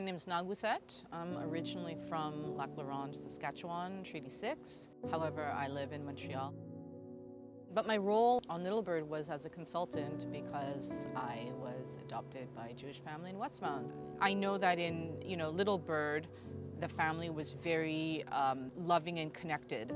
name's Nagusette. I'm originally from Lac la Ronge, Saskatchewan, Treaty 6. However, I live in Montreal. But my role on Little Bird was as a consultant because I was adopted by a Jewish family in Westmount. I know that in Little Bird, the family was very loving and connected.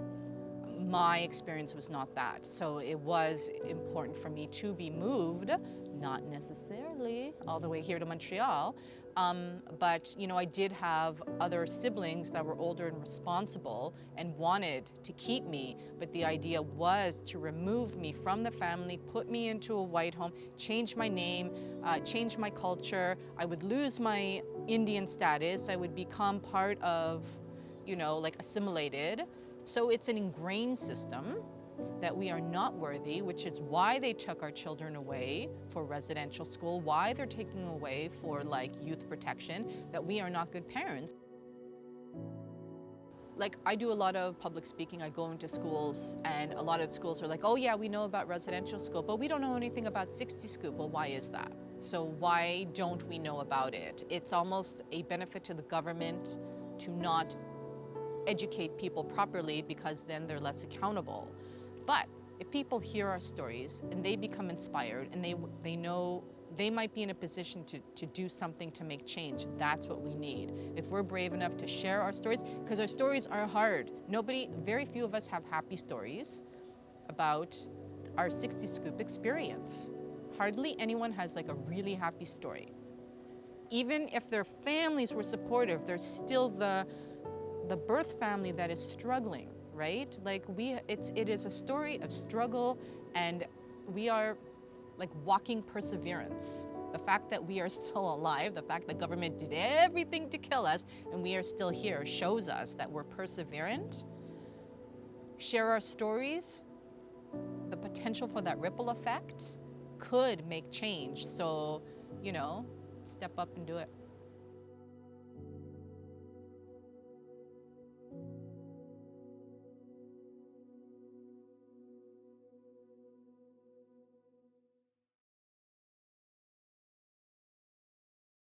My experience was not that, so it was important for me to be moved, not necessarily all the way here to Montreal, but I did have other siblings that were older and responsible and wanted to keep me, but the idea was to remove me from the family, put me into a white home, change my name, change my culture. I would lose my Indian status. I would become part of, like assimilated. So it's an ingrained system that we are not worthy, which is why they took our children away for residential school, why they're taking away for like youth protection, that we are not good parents. Like, I do a lot of public speaking. I go into schools and a lot of schools are like, oh yeah, we know about residential school, but we don't know anything about 60 Scoop. Well, why is that? So why don't we know about it? It's almost a benefit to the government to not educate people properly because then they're less accountable. But if people hear our stories and they become inspired and they know they might be in a position to do something to make change, that's what we need. If we're brave enough to share our stories, because our stories are hard. Very few of us have happy stories about our 60 Scoop experience. Hardly anyone has like a really happy story. Even if their families were supportive, there's still the birth family that is struggling, right? Like it is a story of struggle, and we are like walking perseverance. The fact that we are still alive, the fact that government did everything to kill us and we are still here shows us that we're perseverant. Share our stories. The potential for that ripple effect could make change. So, step up and do it.